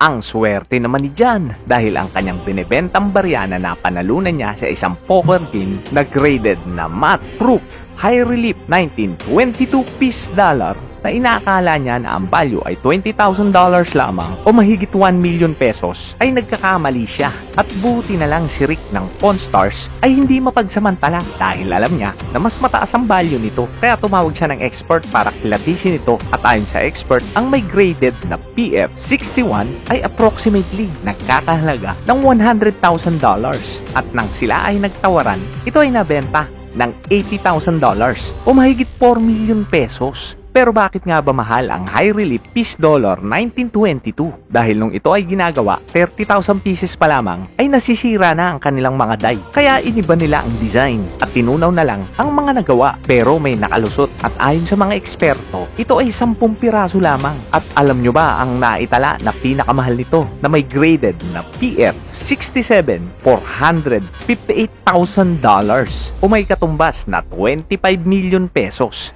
Ang swerte naman ni John dahil ang kanyang binibentang barya na napanalunan niya sa isang poker game na graded na matte proof high relief 1922 piece dollar na inaakala niya na ang value ay $20,000 lamang o mahigit 1 million pesos ay nagkakamali siya. At buti na lang si Rick ng Pawn Stars ay hindi mapagsamantala dahil alam niya na mas mataas ang value nito. Kaya tumawag siya ng expert para kilatisin ito at ayon sa expert, ang may graded na PF61 ay approximately nagkakahalaga ng $100,000 at nang sila ay nagtawaran, ito ay nabenta ng $80,000 o mahigit 4 million pesos. Pero bakit nga ba mahal ang high relief piece dollar 1922? Dahil nung ito ay ginagawa, 30,000 pieces pa lamang ay nasisira na ang kanilang mga die. Kaya iniba nila ang design at tinunaw na lang ang mga nagawa pero may nakalusot. At ayon sa mga eksperto, ito ay 10 piraso lamang. At alam nyo ba ang naitala na pinakamahal nito na may graded na PF 67, $458,000 o may katumbas na 25 million pesos.